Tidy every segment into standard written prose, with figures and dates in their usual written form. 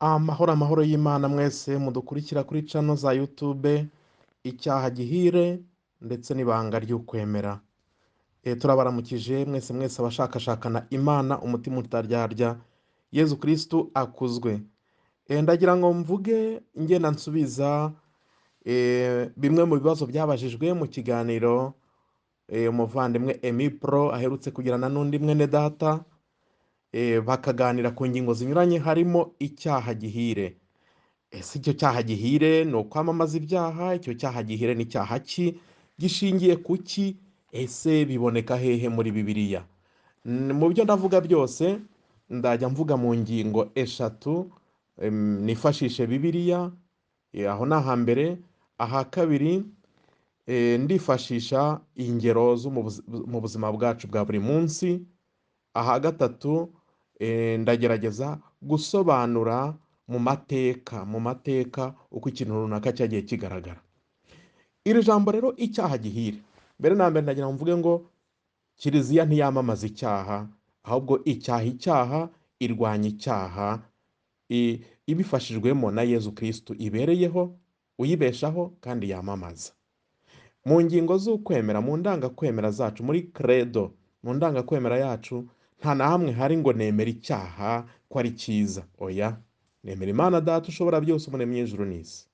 Amahoro y'Imana mwese mudukurikira kuri channel za YouTube icyaha gihire ndetse n'ibanga ry'ukwemera. Turabaramukije mwese abashakashakana Imana umutima utaryarya. Yezu Kristu akuzwe. Ndagira ngo mvuge ngenda nsubiza bimwe mu bibazo byabajijwe mu kiganiro umuvandimwe Emipro aherutse kugirana n'undi mwene data, bakaganira ku ngingo zinyuranye harimo icyaha gihire. Ese icyo cyaha gihire ni ukwamamaza ibyaha? Icyo cyaha gihire ni cyaha ki? Gishingiye ku ki? Ese biboneka hehe muri Bibiliya? Mu byo ndavuga byose ndajya mvuga mu ngingo eshatu, nifashishe Bibiliya, aho ni ahambere. Aha kabiri ndifashisha ingero zo mu buzima bwacu bwa buri munsi. Aha gatatu ndagerageza gusobanura mu mateka uko ikintu runaka cyagiye kigaragara. Iri jambo rero icyaha gihire, mbere na mbere ndagira ngo mvuge ngo Kiliziya ntiyamamaza icyaha, ahubwo icyaha irwanya icyaha ibifashijwemo na Yezu Kristu ibereyeho, uyibeshaho kandi yamamaza. Mu ngingo z'ukwemera, mu ndangakwemera zacu, muri credo, mu ndangakwemera yacu nta na hamwe hari ngo nemera icyaha ko ari cyiza. Oya, nemera Imana Data ushobora byose, umuremyi w'ijuru n'isi.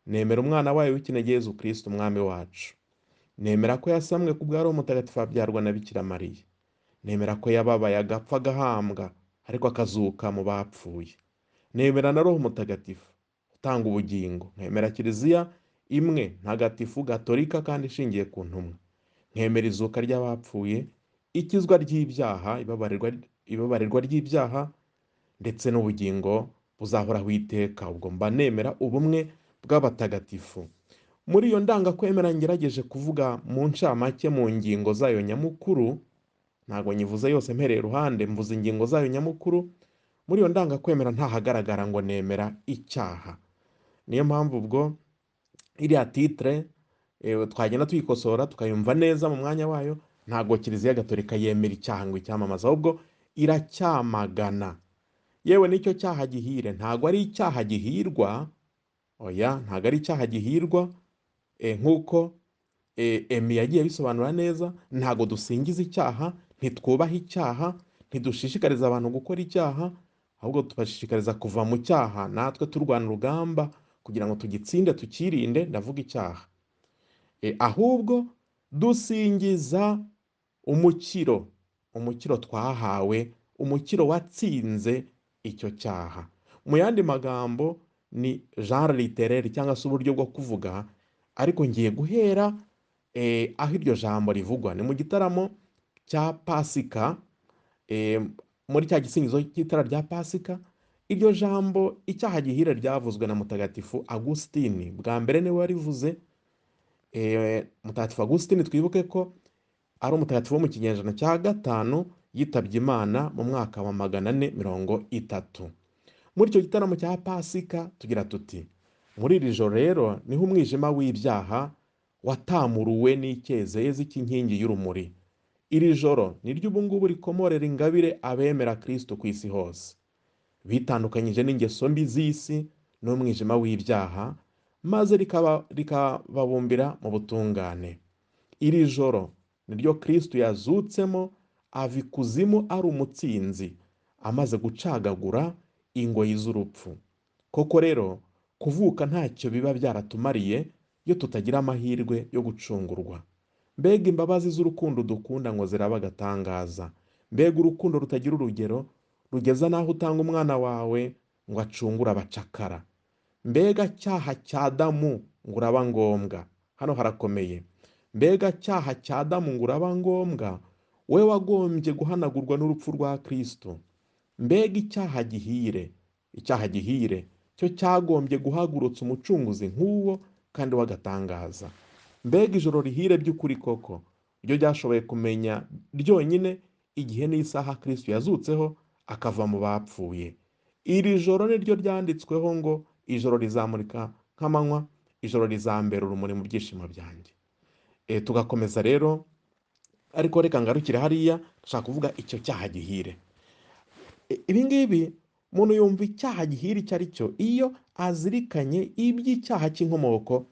Nemera umwana wayo w'ikinege Yezu Kristu umwami wacu. Nemera ko yasamwe ku bwa Roho Mutagatifu abyarwa na Bikira Mariya. Nemera ko yababaye agapfa agahambwa ariko akazuka mu bapfuye. Nemera na Roho Mutagatifu utanga ubugingo. Nkemera Kiliziya imwe ntagatifu gatolika kandi ishingiye ku ntumwa. Nkemera izuka ry'abapfuye, ikizwa ry'ibyaha, ibabarirwa ry'ibyaha ndetse n'ubugingo buzahoraho iteka. Ubwo mba nemera ubumwe bw'abatagatifu. Muri iyo ndangakwemera ngerageje kuvuga mu ncamake mu ngingo zayo nyamukuru, ntabwo nyivuze yose mpereye iruhande, mvuze ingingo zayo nyamukuru. Muri iyo ndangakwemera ntahagaragara ngo nemera icyaha. Niyo mpamvu ubwo iriya titre twagenda tuyikosora tukayumva neza mu mwanya wayo. Ntabwo Kiliziya Gatolika yemera icyaha ngo icyamamaza, ahubwo iracyamagana. Yewe n'icyo cyaha gihire ntabwo ari icyaha gihirwa. Oya, ntabwo ari icyaha gihirwa nk'uko Emi yagiye bisobanura neza. Ntabwo dusingiza icyaha, ntitwubaha icyaha, ntidushishikariza abantu gukora icyaha, ahubwo tubashishikariza kuva mu cyaha, natwe turwana urugamba kugira ngo tugitsinde, tukirinde. Ndavuga icyaha. Ahubwo dusingiza umukiro twahawe, umukiro watsinze icyo cyaha. Mu yandi magambo ni genre littéraire cyangwa se uburyo bwo kuvuga, ariko ngiye guhera aho iryo jambo rivugwa. Ni mu gitaramo cya Pasika, muri cya gisingizo cy'itara rya Pasika. Iryo jambo icyaha gihire ryavuzwe na Mutagatifu Agusitini. Bwa mbere niwe warivuze. Mutagatifu Agusitini twibuke ko ari umutagatifu wo mu kinyejana cya gatanu, yitabye Imana mu mwaka wa 430. Muri icyo gitaramo cya Pasika tugira tuti: muri iri joro rero niho umwijima w'ibyaha watamuruwe n'icyezezi cy'inkingi y'urumuri. Iri joro ni ryo ubu ngubu rikomorera ingabire abemera Kristo ku isi hose, bitandukanyije n'ingeso mbi z'isi n'umwijima w'ibyaha, maze rikababumbira mu butungane. Iri joro ni ryo Kristo yazutsemo, ava ikuzimu ari umutsinzi, amaze gucagagura ingoyi z'urupfu. Koko rero kuvuka ntacyo biba byaratumariye iyo tutagira amahirwe yo gucungurwa. Mbega imbabazi z'urukundo dukunda ngo ziraba agatangaza! Mbega urukundo rutagira urugero, rugeza n'aho utanga umwana wawe ngo acungure abacakara. Mbega cyaha cya Adamu ngo uraba ngombwa! Hano harakomeye. Mbega cyaha cya Adamu ngo uraba ngombwa, we wagombye guhanagurwa n'urupfu rwa Kristo. Mbega icyaha gihire cyo cyagombye guhagurutsa umucunguzi nk'uwo kandi w'agatangaza. Mbega ijoro rihire by'ukuri koko, ryo ryashoboye kumenya ryonyine igihe n'isaha Kristo yazutseho akava mu bapfuye. Iri joro ni ryo ryanditsweho ngo ijoro rizamurika nk'amanywa, ijoro rizambera urumuri mu byishimo byanjye. Tugakomeza rero, ariko reka ngarukire hariya. Ndashaka kuvuga icyo cyaha gihire. Ibi ngibi umuntu yumva icyaha gihira icyo ari cyo iyo azirikanye iby'icyaha cy'inkomoko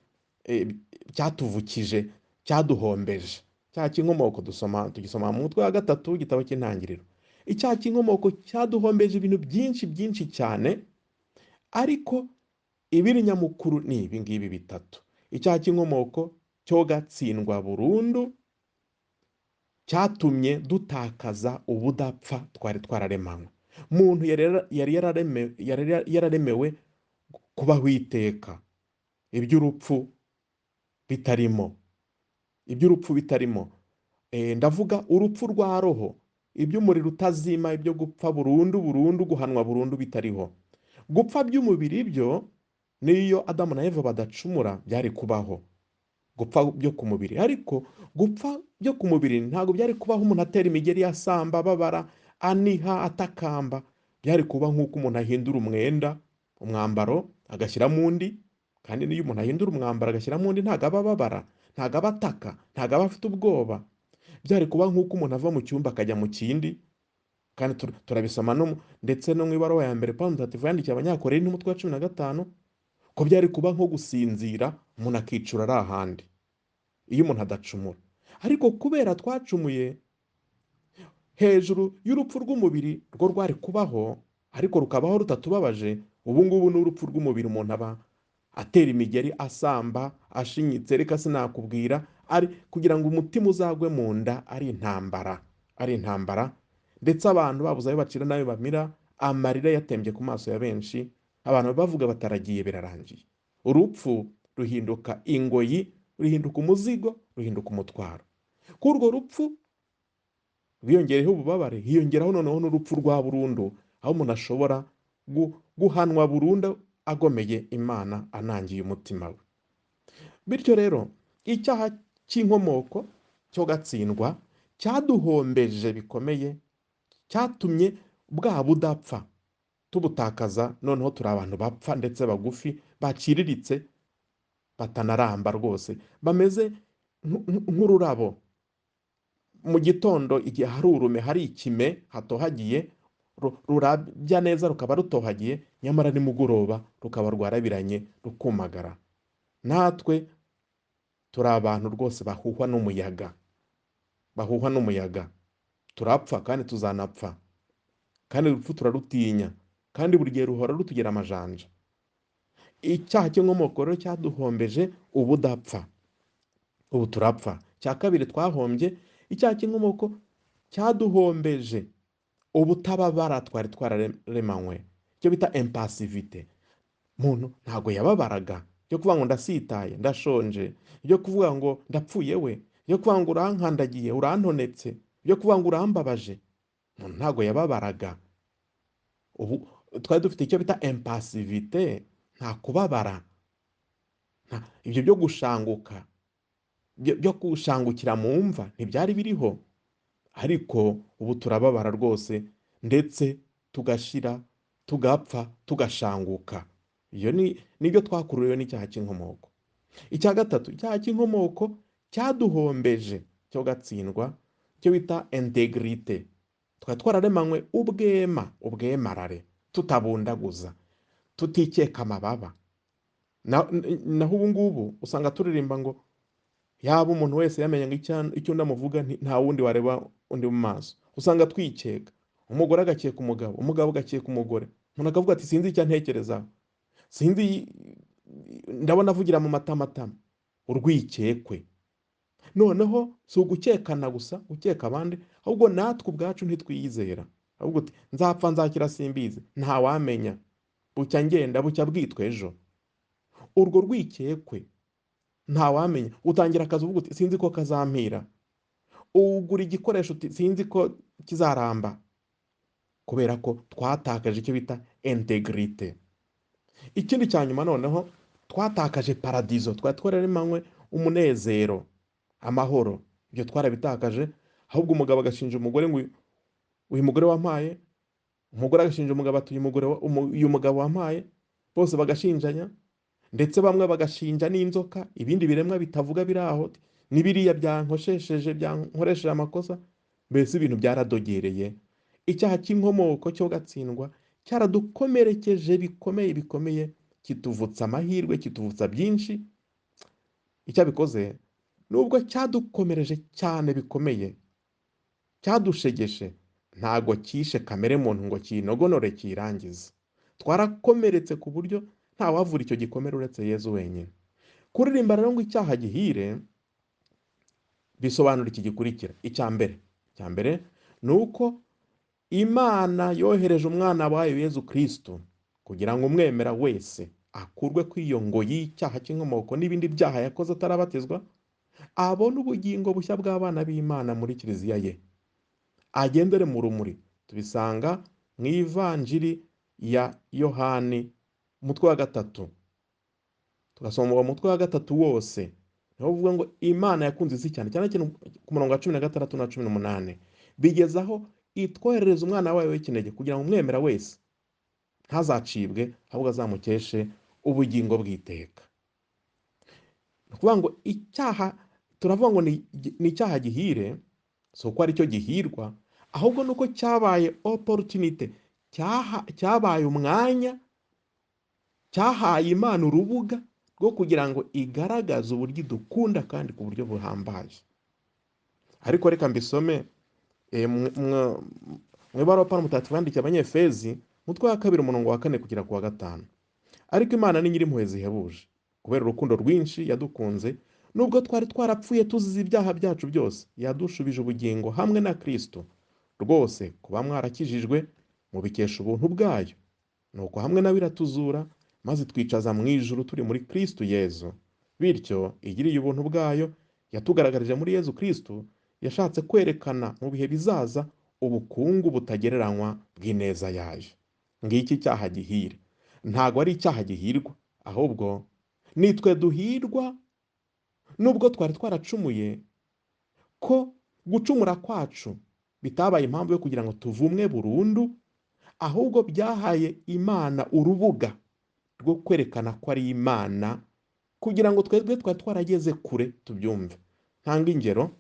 eh, cyatuvukije, cyaduhombeje. Icyaha cy'inkomoko tugisoma mu mutwe wa gatatu w'igitabo cy'intangiriro. Icyaha cy'inkomoko cyaduhombeje ibintu byinshi byinshi cyane, ariko ibiri nyamukuru ni ibi ngibi bitatu. Icyaha cy'inkomoko cyo gatsindwa burundu cyatumye dutakaza ubudapfa twari twararemanywe. Muntu yararemewe kubaho iteka, iby'urupfu bitarimo, iby'urupfu bitarimo. Ndavuga urupfu rwa roho, iby'umuriro utazima, ibyo gupfa burundu burundu, guhanwa burundu bitariho. Gupfa by'umubiri byo niyo Adamu na Eva badacumura byari kubaho, gupfa byo ku mubiri. Ariko gupfa byo ku mubiri ntabwo byari kubaho umuntu atera imigeri, asamba, ababara, aniha, atakamba. Byari kuba nk'uko umuntu ahindura umwambaro agashyiramo undi, kandi n'iyo umuntu ahindura umwambaro agashyiramo undi ntabwo aba ababara, ntabwo aba ataka, ntabwo aba afite ubwoba. Byari kuba nk'uko umuntu ava mu cyumba akajya mu kindi, kandi turabisoma ndetse no mu ibaruwa ya mbere Pawulo Mutagatifu yandikiye Abanyakorinto umutwe wa 15, ko byari kuba nko gusinzira umuntu akicura ari ahandi iyo umuntu adacumura. Ariko kubera twacumuye, hejuru y'urupfu rw'umubiri rwo rwari kubaho ariko rukabaho rutatubabaje, ubu ngubu ni urupfu rw'umubiri. Umuntu aba atera imigeri, asamba, ashinyitse, reka sinakubwira, ari kugira ngo umutima uzagwe mu nda, ari intambara. Ndetse abantu babuze ayo bacira n'ayo bamira, amarira yatembye ku maso ya benshi, abantu bavuga bataragiye birarangiye. Urupfu ruhinduka ingoyi, ruhinduka umuzigo, ruhinduka umutwaro. Kuri urwo rupfu rwiyongereyeho ububabare, hiyongeraho noneho n'urupfu rwa burundu, aho umuntu ashobora guhanwa burundu agomeye Imana, anangiye umutima we. Bityo rero icyaha cy'inkomoko cyo gatsindwa cyaduhombeje bikomeye, cyatumye bwa budapfa tubutakaza. Noneho turi abantu bapfa ndetse bagufi, baciriritse, batanaramba rwose, bameze nk'ururabo mu gitondo igihe hari urume, hari ikime hatohagiye, rurabya neza rukaba rutohagiye, nyamara nimugoroba rukaba rwarabiranye rukumagara. Natwe turi abantu rwose bahuhwa n'umuyaga, turapfa kandi tuzanapfa, kandi urupfu turarutinya, kandi buri gihe ruhora rutugira amajanja. Icyaha cy'inkomoko rero cyaduhombeje ubudapfa, ubu turapfa. Cya kabiri twahombye, icyaha cy'inkomoko cyaduhombeje ubutababara twari twararemanywe, icyo bita impasivite. Muntu ntago yababaraga, byo kuvuga ngo ndasitaye, ndashonje, byo kuvuga ngo ndapfuye we, byo kuvuga ngo urankandagiye, urantonetse, byo kuvuga ngo urambabaje. Umuntu ntago yababaraga. Ubu twari dufite icyo bita impasivite, nta kubabara, ibyo byo gushanguka, byo gushangukira mu mva ntibyari biriho. Ariko ubu turababara rwose, ndetse tugashira, tugapfa, tugashanguka. Iyo nibyo twakururiwe n'icyaha cy'inkomoko. Icya gatatu, icyaha cy'inkomoko cyaduhombeje cyo gatsindwa, cyo bita integrite. Twari twararemanywe ubwemarare, tutabundaguza, tutikeka amababa. Naho ubu ngubu usanga turirimba ngo yaba umuntu wese yamenye ngo icyo ndamuvuga nta wundi wareba undi mu maso. Usanga twikeka, umugore agakeka umugabo, umugabo agakeka umugore. Umuntu akavuga ati sinzi icyo antekerezaho, sinzi, ndabona avugira mu matamatama. Urwikekwe. Noneho si ugukekana gusa, gukeka abandi, ahubwo natwe ubwacu ntitwiyizera. Ahubwo nzapfa nzakira simbizi, ntawamenya, bucya ngenda bucya bwitwa ejo. Urwo rwikekwe, ntawamenya. Utangira akazi uvuga uti sinzi ko kazampira, ugura igikoresho uti sinzi ko kizaramba, kubera ko twatakaje icyo bita integrite. Ikindi cya nyuma noneho, twatakaje paradizo. Twari twararemanywe umunezero, amahoro, ibyo twarabitakaje. Ahubwo umugabo agashinja umugore ngo uyu mugore wampaye, umugore agashinja umugabo ati uyu mugabo wampaye, bose bagashinjanya. Ndetse bamwe bagashinja n'inzoka, ibindi biremwa bitavuga biri aho, n'ibiriya byankoresheje amakosa. Mbese ibintu byaradogereye. Icyaha cy'inkomoko cyo gatsindwa cyaradukomerekeje bikomeye, kituvutsa amahirwe, kituvutsa byinshi. Icyo abikoze nubwo cyadukomereje cyane bikomeye, cyadushegeshe, ntago cyishe kamere muntu ngo kiyinogonore kiyirangize. Twarakomeretse ku buryo ntawavura icyo gikomere uretse Yezu wenyine. Kuririmba rero ngo icyaha gihire bisobanura iki gikurikira. Icya mbere ni uko Imana yohereje umwana wayo Yezu Kristo kugira ngo umwemera wese akurwe kw'iyo ngoyi y'icyaha cy'inkomoko n'ibindi byaha yakoze atarabatizwa, abone ubugingo bushya bw'abana b'Imana muri kiliziya ye, agendere mu rumuri. Tubisanga mu ivanjiri ya Yohani umutwe wa 3, tugasoma uwo mutwe wa 3 wose, niho uvuga ngo Imana yakunze isi cyane cyane ku murongo wa 16 na 18, bigeze aho itwoherereza umwana wayo w'ikinege kugira ngo umwemera wese ntazacibwe, ahubwo azamukeshe ubugingo bw'iteka. Ni ukuvuga ngo icyaha turavuga ngo ni icyaha gihire, si uko ari cyo gihirwa, ahubwo ni uko cyabaye opportunity, cyabaye umwanya, cyahaye Imana urubuga rwo kugira ngo igaragaze uburyo idukunda kandi ku buryo buhambaye. Ariko reka mbisome mu ibaruwa Pawulo mutagatifu yandikiye Abanyefezi umutwe wa 2 umurongo wa 4 kugera ku wa 5. Ariko Imana ni nyir'impuhwe zihebuje, kubera urukundo rwinshi yadukunze, nubwo twari twarapfuye tuzize ibyaha byacu byose, yadushubije ubugingo hamwe na Kristo. Rwose kuba mwarakijijwe mubikesha ubuntu bwayo, nuko hamwe nawe iratuzura, maze twicaza mu ijuru turi muri Kristo Yezu. Bityo igiriye ubuntu bwayo yatugaragarije muri Yezu Kristo, yashatse kwerekana mu bihe bizaza ubukungu butagereranywa bw'ineza yayo. Ngiki cyaha gihire, ntago ari icyaha gihirwa, ahubwo nitwe duhirwa nubwo twari twaracumuye, ko gucumura kwacu bitabaye impamvu yo kugira ngo tuvumwe burundu, ahubwo byahaye Imana urubuga rwo kwerekana ko ari Imana, kugira ngo twebwe twari twarageze kure tubyumve. Ntanga ingero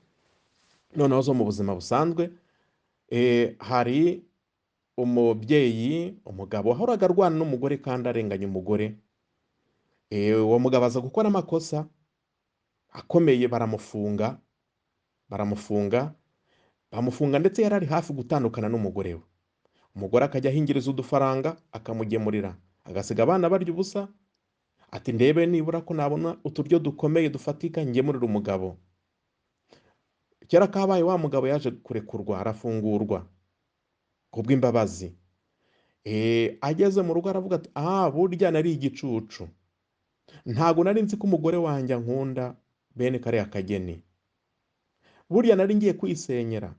noneho zo mu buzima busanzwe. Hari umubyeyi, umugabo wahoraga arwana n'umugore kandi arenganya umugore. Uwo mugabo aza gukora amakosa akomeye, baramufunga ndetse yari ari hafi gutandukana n'umugore we. Umugore akajya ahingiriza udufaranga akamugemurira, agasiga abana barya ubusa, ati ndebe nibura ko nabona uturyo dukomeye dufatika ngemurira umugabo. Kera kabaye wa mugabo yaje kurekurwa, arafungurwa kubw'imbabazi. Ageze mu rugo aravuga ati burya nari igicucu, ntago nari nzi ko umugore wanjye ankunda bene kariya kageni, burya nari ngiye kwisenyera.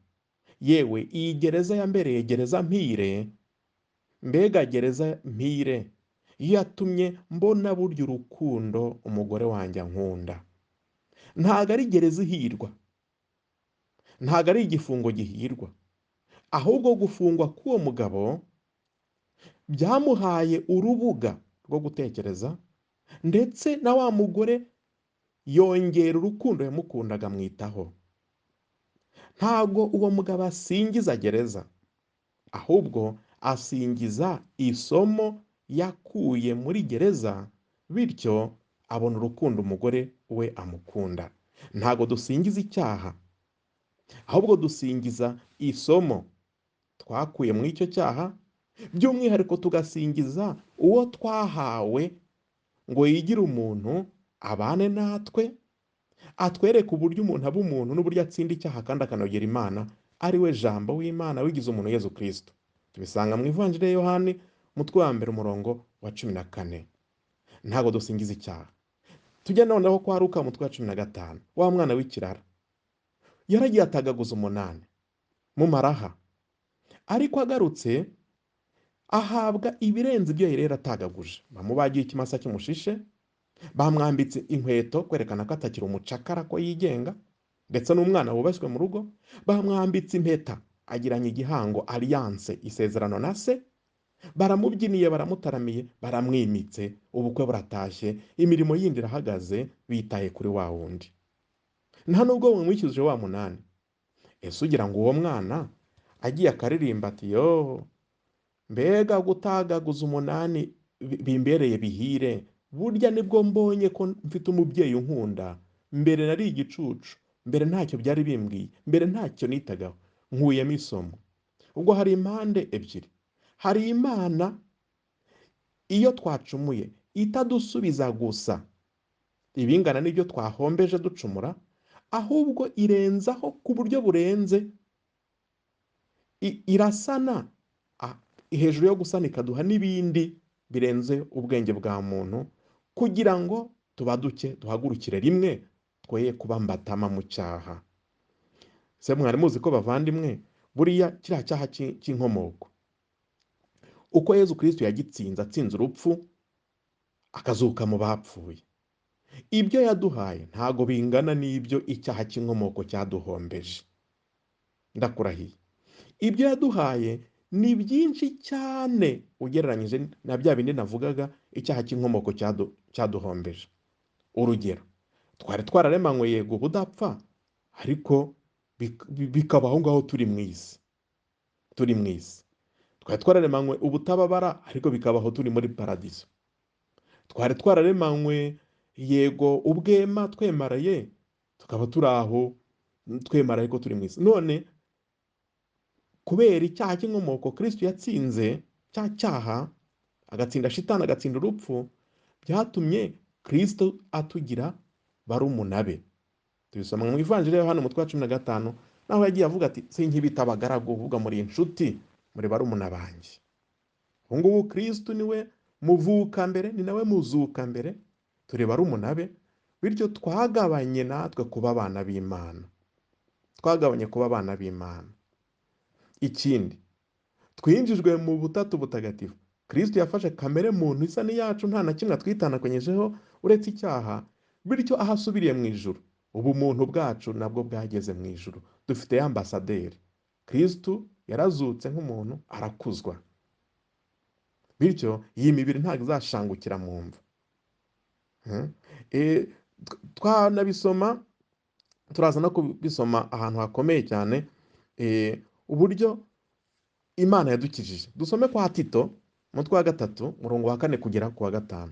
Yewe iyi gereza yambereye gereza mpire, mbega gereza mpire, yatumye mbona burya urukundo umugore wanjye ankunda. Ntago ari gereza ihirwa, ntago ari igifungo gihirwa, ahubwo gufungwa k'uwo mugabo byamuhaye urubuga rwo gutekereza, ndetse na wa mugore yongera urukundo yamukundaga amwitaho. Ntago uwo mugabo asingiza gereza, ahubwo asingiza isomo yakuye muri gereza, bityo abona urukundo umugore we amukunda. Ntago dusingiza icyaha, ahubwo dusingiza isomo twakuye muri icyo cyaha, by'umwihariko tugasingiza uwo twahawe ngo yigire umuntu, abane natwe, atwereke uburyo umuntu aba umuntu n'uburyo atsinda icyaha kandi akanogera Imana, ari we Jambo w'Imana wigize umuntu Yezu Kristo. Tubisanga mu ivanjiri ya Yohani umutwe wa 1 umurongo wa 14. Ntago dusingiza icyaha. Tujya noneho kwa Luka umutwe wa 15, wa mwana w'ikirara yaragiye atagaguza 8 mu maraha, ariko agarutse ahabwa ibirenze ibyo yari yaratagaguje. Bamubagiye ikimasa cy'umushishe, bamwambitse inkweto kwerekana ko atakiri umucakara, ko yigenga, ndetse n'umwana wubashywe mu rugo. Bamwambitse impeta, agiranye igihango, alliance, isezerano na se. Baramubyiniye, baramutaramiye, baramwimitse, ubukwe buratashye, imirimo yindi irahagaze, bitaye kuri wa wundi. Nta nubwo bamwishyuje wa 8. Ese ugira ngo uwo mwana agiye akaririmba ati yo mbega gutagaguza umunani bimbereye bihire, burya nibwo mbonye ko mfite umubyeyi unkunda, mbere nari igicucu, mbere ntacyo byari bimbwiye, mbere ntacyo nitagaho, nkuyemo isomo. Ubwo hari impande ebyiri, hari Imana iyo twacumuye itadusubiza gusa ibingana n'ibyo twahombeje ducumura, ahubwo irenzaho ku buryo burenze, irasana, hejuru yo gusana ikaduha n'ibindi birenze ubwenge bwa muntu, kugira ngo tubaduke duhagurukire rimwe, twoye kuba mbatama mu cyaha. Se mwari muzi ko bavandimwe, buriya kiriya cyaha cy'inkomoko, uko Yezu Kristo yagitsinze, atsinze urupfu akazuka mu bapfuye, ibyo yaduhaye ntago bingana n'ibyo icyaha cy'inkomoko cyaduhombeje. Ndakurahiye, ibyo yaduhaye ni byinshi cyane ugereranyije na bya bindi navugaga icyaha cy'inkomoko cyaduhombeje. Urugero, twari twararemanywe yego ubudapfa, ariko bikaba aho ngaho turi mu isi, twari twararemanywe ubutababara, ariko bikaba aho turi muri paradiso. Twari twararemanywe yego ubwema twemaraye, tukaba turi aho twemaraye ko turi mu isi. None kubera icyaha cy'inkomoko Kristo yatsinze, cya cyaha agatsinda shitani, agatsinda urupfu, byatumye Kristo atugira barumuna be. Tubisoma mu Ivanjiri ya Yohana umutwe wa 15, naho yagiye avuga ati sinkibita abagaragu, uvuga muri inshuti, muri barumuna banjye. Ubu ngubu Kristo niwe muvuka mbere, ni nawe muzuka mbere, turi barumuna be, bityo twagabanye natwe kuba abana b'Imana, Ikindi, twinjijwe mu butatu butagatifu. Kristo yafashe kamere muntu isa n'iyacu, nta na kimwe atwitandukanyije uretse icyaha, bityo aho asubiriye mu ijuru, ubu muntu bwacu nabwo bwageze mu ijuru, dufite ambasaderi. Kristo yarazutse nk'umuntu, arakuzwa, bityo iyi mibiri ntabwo izashangukira mu mva. Twanabisoma, turaza no kubisoma ahantu hakomeye cyane, uburyo Imana yadukijije. Dusome kwa Tito umutwe wa 3 murongo wa 4 kugera ku wa 5.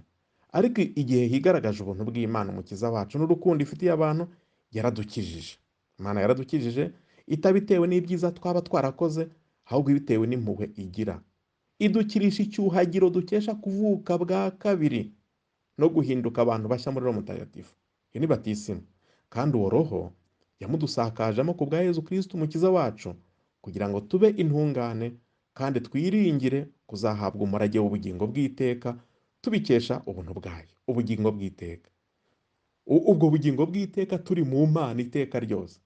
Ariko igihe higaragaje ubuntu bw'Imana umukiza wacu n'urukundo ifitiye abantu, yaradukijije. Imana yaradukijije itabitewe n'ibyiza twaba twarakoze, ahubwo ibitewe n'impuhwe igira, idukirisha icyuhagiro dukesha kuvuka bwa kabiri no guhinduka abantu bashya muri Roho Mutagatifu. Iyo ni batisimu. Kandi uwo Roho yamudusakajemo ku bwa Yezu Kristo umukiza wacu, kugira ngo tube intungane kandi twiringire kuzahabwa umurage w'ubugingo bw'iteka, tubikesha ubuntu bwayo. Ubugingo bw'iteka, ubwo bugingo bw'iteka turi mu Mana iteka ryose,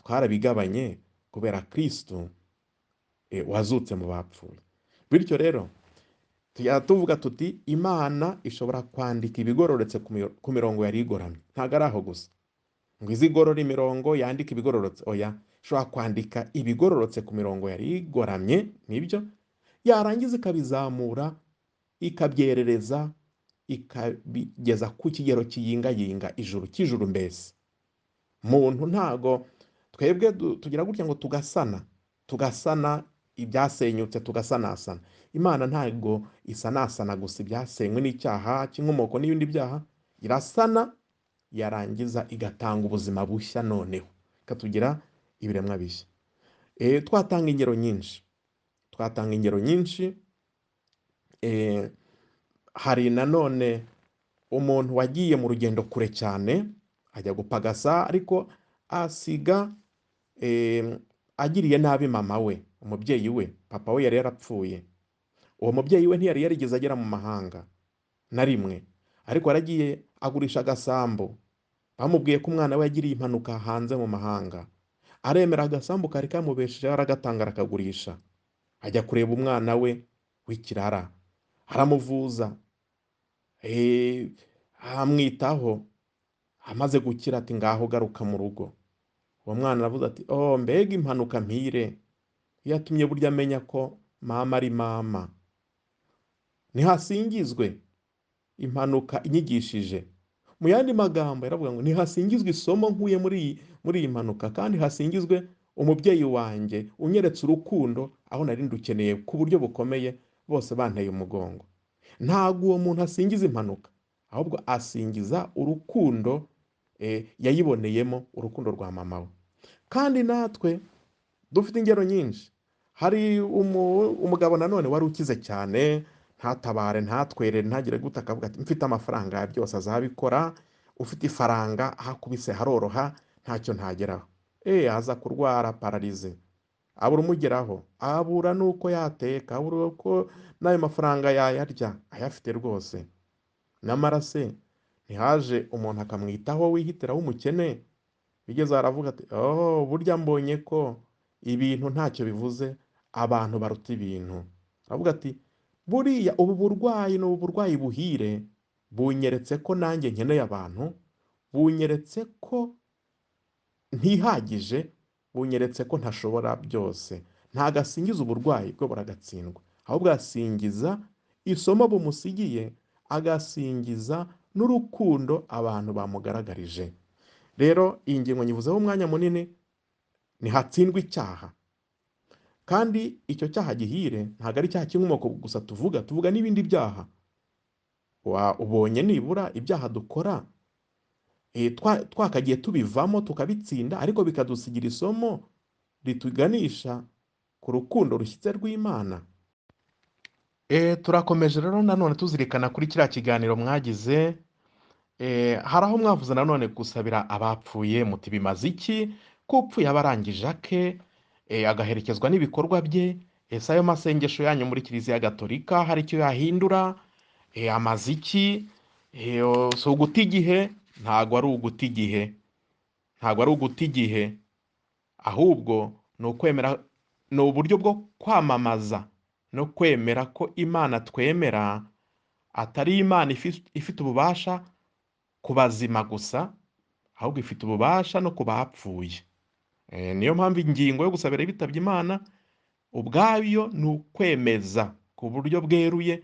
twarabigabanye kubera Kristo wazutse mu bapfuye. Bityo rero tujya tuvuga tuti Imana ishobora kwandika ibigororotse ku mirongo yari igoramye. Ntabwo ari aho gusa ngo izigorora imirongo yandika ibigororotse, oya, ishobora kwandika ibigororotse ku mirongo yari igoramye, nibyo, yarangiza ikabizamura, ikabyerereza, ikabigeza ku kigero kiyingayinga ijuru, cy'ijuru. Mbese muntu ntago twebwe tugira gutya ngo tugasana ibyasenyutse, tugasanasana. Imana ntago isanasana gusa ibyasenywe n'icyaha cy'inkomoko n'ibindi byaha, irasana, yarangiza igatanga ubuzima bushya, noneho ikatugira ibiremwa bishya. Twatanga ingero nyinshi. Hari nanone umuntu wagiye mu rugendo kure cyane, ajya gupagasa, ariko asiga agiriye nabi mama we, umubyeyi we. Papa we yari yarapfuye. Uwo mubyeyi we ntiyari yarigeze agera mu mahanga na rimwe, ariko yaragiye agurisha agasambu. Bamubwiye ko umwana we yagiriye impanuka hanze mu mahanga, aremera agasambu kari kamubeshejeho, aragatanga, arakagurisha, ajya kureba umwana we w'ikirara, aramuvuza, amwitaho. Amaze gukira ati ngaho garuka mu rugo. Uwo mwana aravuze ati mbega impanuka mpire, yatumye burya amenya ko mama ari mama. Nihasingizwe impanuka inyigishije. Mu yandi magambo yaravuga ngo nihasingizwe isomo nkuye muri iyi mpanuka, kandi hasingizwe umubyeyi wanjye unyeretse urukundo aho nari ndukeneye ku buryo bukomeye, bose banteye umugongo. Ntabwo uwo muntu asingiza impanuka, ahubwo asingiza urukundo yayiboneyemo, urukundo rwa mama we. Kandi natwe dufite ingero nyinshi. Hari umugabo nanone wari ukize cyane, ntatabare, ntatwerere, ntagire gute, akavuga ati mfite amafaranga byose azabikora. Ufite ifaranga ahakubise haroroha, ntacyo ntageraho. Aza kurwara pararize, abura umugeraho, abura n'uko yateka, abura uko n'ayo mafaranga yayarya, ayafite rwose. Nyamara se ntihaje umuntu akamwitaho wihitira w'umukene, bigeze aravuga ati burya mbonye ko ibintu ntacyo bivuze, abantu baruta ibintu. Aravuga ati buriya ubu burwayi ni uburwayi buhire, bunyeretse ko nanjye nkeneye abantu, bunyeretse ko ntihagije, bunyeretse ko ntashobora byose. Ntago asingiza uburwayi bwo buragatsindwa, ahubwo asingiza isomo bumusigiye, agasingiza n'urukundo abantu bamugaragarije. Rero iyi ngingo nyivuzeho umwanya munini, ntihatsindwa icyaha. Kandi icyo cyaha gihire ntabwo ari icyaha cy'inkomoko gusa tuvuga n'ibindi byaha. Ubonye nibura ibyaha dukora twakagiye tubivamo tukabitsinda, ariko bikadusigira isomo rituganisha ku rukundo rushyitse rw'Imana. Turakomeje rero nanone tuzirikana kuri kiriya kiganiro mwagize. Hari aho mwavuze nanone gusabira abapfuye, muti bimaze iki ko upfuye aba arangije ake, agaherekezwa n'ibikorwa bye. Ese ayo masengesho yanyu muri Kiliziya Gatolika hari icyo yahindura? Amaze iki? Si uguta igihe? Ntabwo ari uguta igihe, ntabwo ari uguta igihe, ahubwo ni ukwemera, ni uburyo bwo kwamamaza no kwemera ko Imana twemera atari Imana ifite ububasha ku bazima gusa, ahubwo ifite ububasha no ku bapfuye. Niyo mpamvu ingingo yo gusabira bitabye Imana ubwayo ni ukwemeza ku buryo bweruye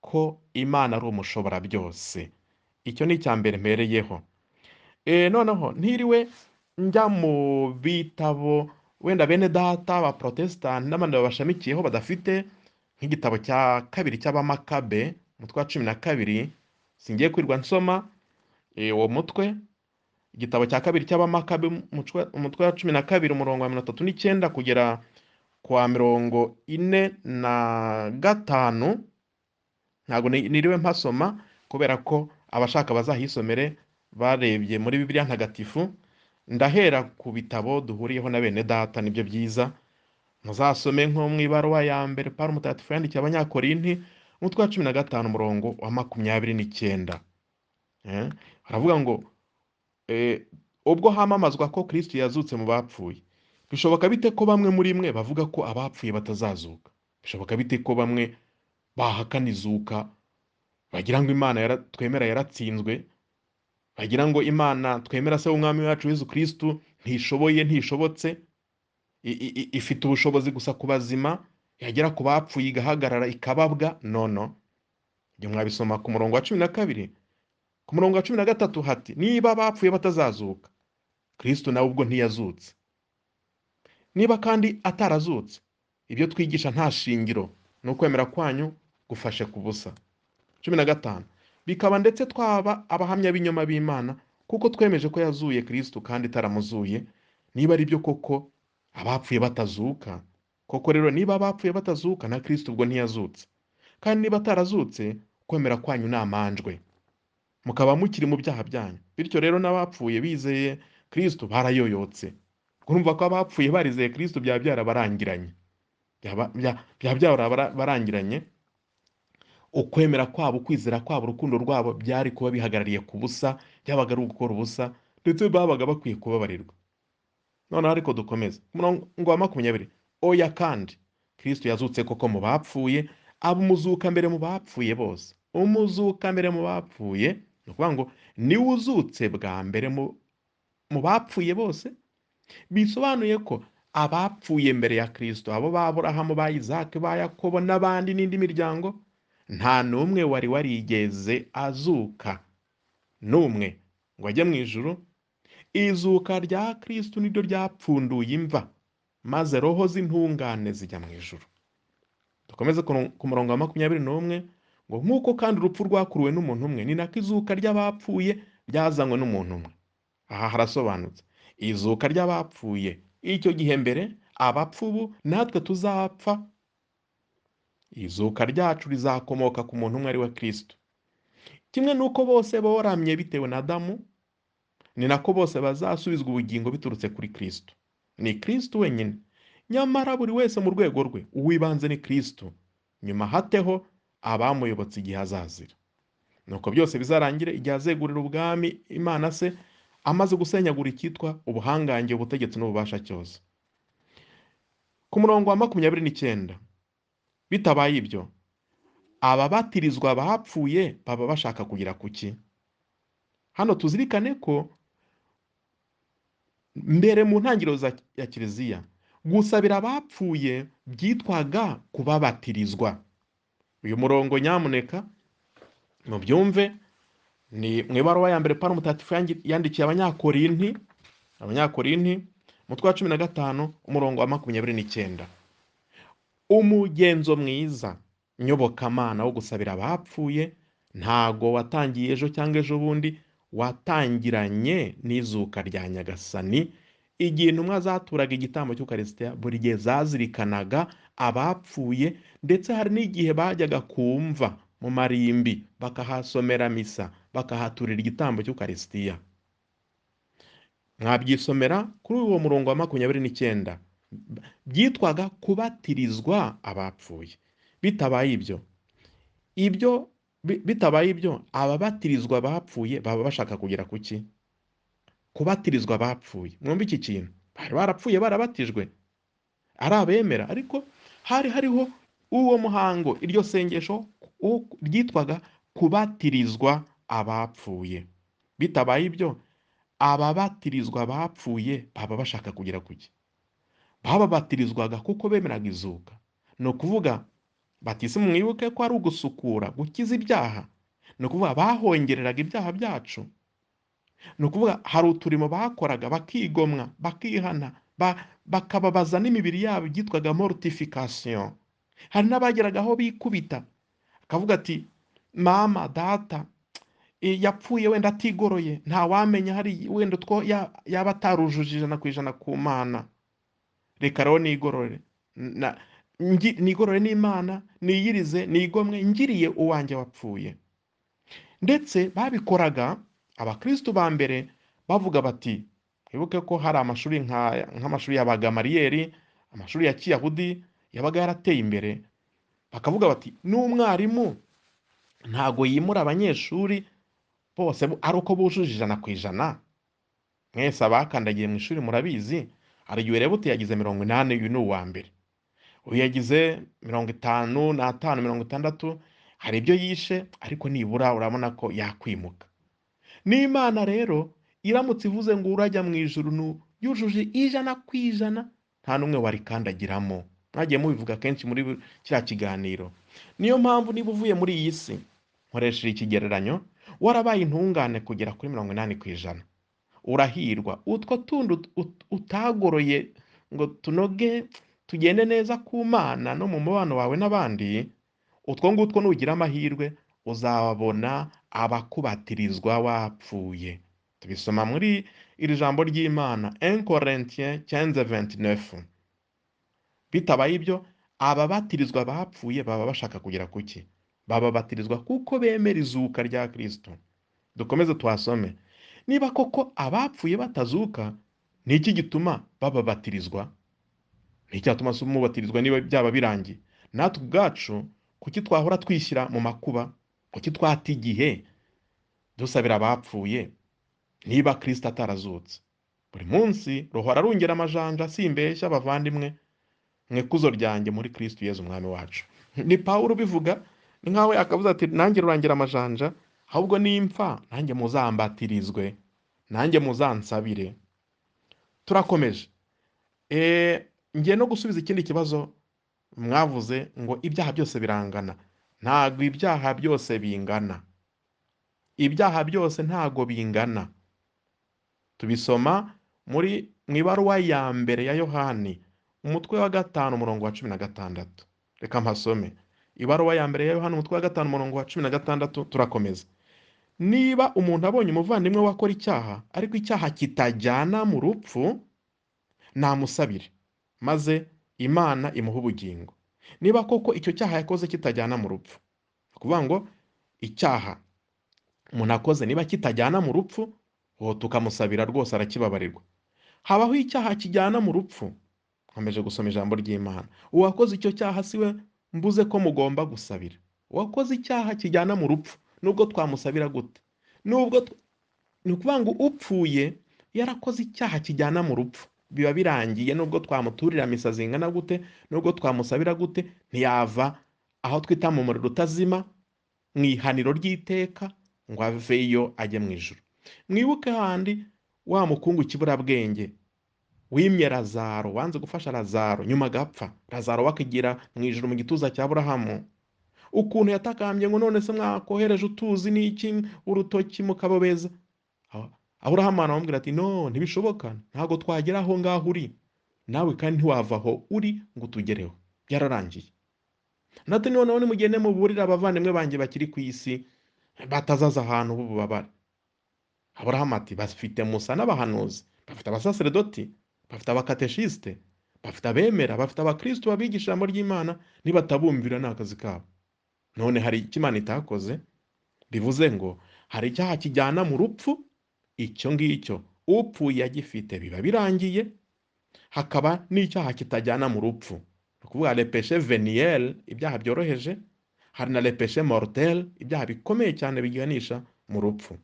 ko Imana ari umushobora byose. Icyo ni icya mbere mpereyeho. Noneho ntiriwe njya mu bitabo wenda bene data ba protestant n'abandi babashamikiyeho badafite, nk'igitabo cya kabiri cy'Abamakabe, umutwe wa 12, singiye kwirwa nsoma uwo mutwe. Igitabo cya kabiri cy'Abamakabe, umutwe wa 12, umurongo wa 39 kugera kwa 45. Ntabwo niriwe mpasoma kubera ko abashaka bazahisomere barebye muri Bibiliya ntagatifu. Ndahera ku bitabo duhuriyeho na bene data, nibyo byiza. Muzasome nko mu ibaruwa ya mbere Pawulo Mutagatifu yandikiye Abanyakorinti, umutwe wa 15, umurongo wa 29. Haravuga ngo ubwo hamamazwa ko Kristo yazutse mu bapfuye, bishoboka bite ko bamwe muri mwe bavuga ko abapfuye batazazuka? Bishoboka bite ko bamwe bahakana izuka, bagira ngo Imana twemera yaratsinzwe, bagira ngo Imana twemera se w'umwami wacu Yesu Kristo ntishoboye, ntishobotse, ifite ubushobozi gusa ku bazima, yagera ku bapfuye igahagarara ikababwa? No. Ibyo mwabisoma ku murongo wa 12. Ku murongo wa 13 hati niba abapfuye batazazuka, Kristo nawe ubwo ntiyazutse. Niba kandi atarazutse, ibyo twigisha nta shingiro, ni ukwemera kwanyu gufashe ku busa. 15. Bikaba ndetse twaba abahamya b'inyoma b'Imana, kuko twemeje ko yazuye Kristo kandi itaramuzuye. Niba ari byo koko abapfuye batazuka, koko rero niba abapfuye batazuka na Kristo ubwo ntiyazutse. Kandi niba atarazutse, kwemera kwanyu ni amanjwe, mukaba mukiri mu byaha byanyu. Bityo rero n'abapfuye bizeye Kristo barayoyotse. Urumva ko abapfuye barizeye Kristo byaba byarabarangiranye, barangiranye. Ukwemera kwabo, ukwizera kwabo, urukundo rwabo byari kuba bihagarariye ku busa, byabaga ari ugukora ubusa, ndetse babaga bakwiye kubabarirwa. Noneho ariko dukomeze umurongo wa 20. Oya, kandi Kristo yazutse koko mu bapfuye, aba umuzuka mbere mu bapfuye bose. Umuzuka mbere mu bapfuye ni ukuvuga ngo niwe uzutse bwa mbere mu bapfuye bose. Bisobanuye ko abapfuye mbere ya Kristo, abo ba Aburahamu, ba Isaac, ba Yakobo n'abandi n'indi miryango, nta n'umwe wari warigeze azuka n'umwe ngo ajye mu ijuru. Izuka rya Kristo niryo ryapfunduye imva, maze roho z'intungane zijya mu ijuru. dukomeze ku murongo wa 21 ngo nk'uko kandi urupfu rwakuruwe n'umuntu umwe, ni nako izuka ry'abapfuye ryazanywe n'umuntu umwe. Aha harasobanutse. Izuka ry'abapfuye icyo gihe mbere abapfu ubu natwe tuzapfa, izuka ryacu rizakomoka ku muntu umwe ari we Kristo. Kimwe nuko bose boramye bitewe na Adamu, ni nako bose bazasubizwa ubugingo biturutse kuri Kristo. Ni Kristo wenyine. Nyamara buri wese mu rwego rwe, uwibanze ni Kristo, nyuma hateho abamuyobotse igihe azazira. Nuko byose bizarangire igihe azegurira ubwami Imana se, amaze gusenyagura icyitwa ubuhangange, ubutegetsi n'ububasha cyose. Ku murongo wa 29, bitabaye ibyo, ababatirizwa bapfuye baba bashaka kugira kuki? Hano tuzirikane ko mbere mu ntangiriro ya Kiliziya, gusabira abapfuye byitwaga kubabatirizwa. Uyu murongo nyamuneka mubyumve, ni mu ibaruwa ya mbere Pawulo Mutagatifu yandikiye Abanyakorinti, umutwe wa 15 umurongo wa 29. Umugenzo mwiza nyobokamana wo gusabira abapfuye ntago watangiye ejo cyangwa ejo bundi, watangiranye n'izuka rya Nyagasani, igihe intumwa zaturaga igitambo cy'Ukarisitiya, buri gihe zazirikanaga abapfuye, ndetse hari n'igihe bajyaga kumva mu marimbi bakahasomera misa, bakahaturira igitambo cy'Ukarisitiya. Mwabyisomera kuri uwo murongo wa 29, byitwaga kubatirizwa abapfuye. Bitabaye ibyo ababatirizwa bapfuye baba bashaka kugira kuki? Kubatirizwa bapfuye. Mwumva iki kintu? Bari barapfuye barabatijwe, ari abemera, ariko hari hariho uwo muhango, iryo sengesho ryitwaga kubatirizwa abapfuye. Bitabaye ibyo ababatirizwa bapfuye baba bashaka kugira kuki? Bababatirizwaga kuko bemeraga izuka. Ni ukuvuga batisimu, mwibuke ko ari ugusukura, gukiza ibyaha. Ni ukuvuga bahongereraga ibyaha byacu. Ni ukuvuga hari uturimo bakoraga bakigomwa, bakihana, bakababaza n'imibiri yabo, byitwaga mortification. Hari n'abageraga aho bikubita, akavuga ati mama, data yapfuye wenda atigoroye, nta wamenya, hari wenda two yaba atarujuje 100% ku Mana, reka rero nigorore, nigorore n'Imana, niyirize, nigomwe, ngiriye uwanjye wapfuye. Ndetse babikoraga abakristo ba mbere bavuga bati, mwibuke ko hari amashuri nk'amashuri ya Bagamariyeri, amashuri ya Kiyahudi yabaga yarateye imbere, bakavuga bati n'umwarimu ntago yimura abanyeshuri bose ari uko bujuje 100%. Mwese abakandagiye mu ishuri murabizi, hari igihe rero yagize 80, uyu ni uwa mbere, uyu yagize 55, 60, hari ibyo yishe, ariko nibura urabona ko yakwimuka. N'Imana rero iramutse ivuze ngo urajya mu ijuru yujuje 100%, nta numwe warikandagiramo. Mwagiye mubivuga kenshi muri kiriya kiganiro. Niyo mpamvu niba uvuye muri iyi si, nkoresheje ikigereranyo, warabaye intungane kugera kuri 80%, urahirwa. Utwo tundi utagoroye ngo tunoge tugende neza ku Mana no mu mubano wawe n'abandi, utwo ngutwo nugira amahirwe uzabona abakubatirizwa wapfuye. Tubisoma muri iri jambo ry'Imana 1 Corinthiens 15:29. Bitabaye ibyo ababatirizwa bapfuye baba bashaka kugira kuki? Bababatirizwa kuko bemera izuka rya Kristo. Dukomeze tuhasome. Niba koko abapfuye batazuka, ni iki gituma bababatirizwa? Ni icyatuma mubatirizwa niba byaba birangiye? Natwe ubwacu kuki twahora twishyira mu makuba? Kuki twata igihe dusabira abapfuye niba Kristo atarazutse? Buri munsi ruhora rungera amajanja, simbeshya bavandimwe, mwe kuzo ryanjye muri Kristo Yezu umwami wacu. Ni Pawulo ubivuga, ni nkawe akavuze ati nanjye rurangira amajanja, ahubwo nimpfa nanjye muzambatirizwe, nanjye muzansabire. Turakomeje. Ngiye no gusubiza ikindi kibazo mwavuze ngo ibyaha byose birangana. Ntago ibyaha byose bingana. Ibyaha byose ntago bingana. Tubisoma mu ibaruwa ya mbere ya Yohani, umutwe wa 5 umurongo wa 16. reka mpasome. Ibaruwa ya mbere ya Yohana umutwe wa 5 umurongo wa 16 turakomeza. Niba umuntu abonye umuvandimwe we akora icyaha, ariko icyaha kitajyana mu rupfu, namusabire, maze Imana imuha ubugingo. Niba koko icyo cyaha yakoze kitajyana mu rupfu, kuvuga ngo icyaha umuntu akoze niba kitajyana mu rupfu, uwo tukamusabira rwose arakibabarirwa. Habaho icyaha kijyana mu rupfu. Nkomeje gusoma ijambo ry'Imana. Uwakoze icyo cyaha siwe mbuze ko mugomba gusabira. Uwakoze icyaha kijyana mu rupfu, nubwo twamusabira gute? Ni ukuvuga ngo upfuye yarakoze icyaha kijyana mu rupfu, biba birangiye. Nubwo twamuturira misa zingana gute, nubwo twamusabira gute, ntiyava aho twita mu muriro utazima, mu ihaniro ry'iteka, ngo aveyo ajye mu ijuru. Mwibuke handi wa mukungu kiburabwenge wimye Lazaro, wanze gufasha Lazaro, nyuma agapfa. Lazaro wakigira mu ijuru mu gituza cya Aburahamu. Ukuntu yatakambye ngo none se mwakohereje utuzi n'iki urutoki mukabobeza. Aburahamu aramubwira ati no, ntibishoboka, ntabwo twagera aho ngaho uri, nawe kandi ntiwava aho uri ngo tugereho, byararangiye. Nati noneho nimugende muburire abavandimwe banjye bakiri ku isi batazaza ahantu h'ububabare. Aburahamu ati bafite Musa n'abahanuzi, bafite abasaserdoti, bafite abakateshiste, bafite abemera, bafite abakristo babigisha ijambo ry'Imana, nibatabumvira ni akazi kabo. None hari icyo Imana itakoze, bivuze ngo hari icyaha kijyana mu rupfu, icyo ngicyo upfuye agifite biba birangiye. Hakaba n'icyaha kitajyana mu rupfu, ni ukuvuga le péché veniel, ibyaha byoroheje, hari na le péché mortel, ibyaha bikomeye cyane biganisha mu rupfu.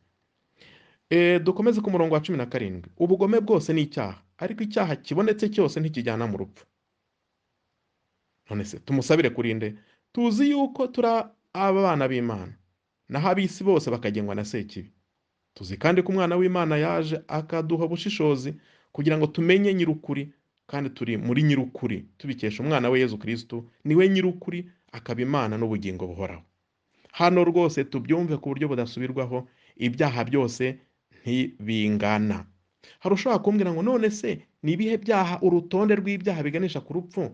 Dukomeze ku murongo wa 17. Ubugome bwose ni icyaha, ariko icyaha kibonetse cyose ntikijyana mu rupfu. None se tumusabire kurinde? Tuzi yuko turi abana b'Imana, naho ab'isi bose bakagengwa na Sekibi. Tuzi kandi ko umwana w'Imana yaje akaduha ubushishozi kugira ngo tumenye nyir'ukuri, kandi turi muri nyir'ukuri tubikesha umwana we Yezu Kristo, niwe nyir'ukuri, akaba Imana n'ubugingo buhoraho. Hano rwose tubyumve ku buryo budasubirwaho, ibyaha byose ntibingana. Hari ushobora kumbwira ngo none se ni ibihe byaha, urutonde rw'ibyaha biganisha ku rupfu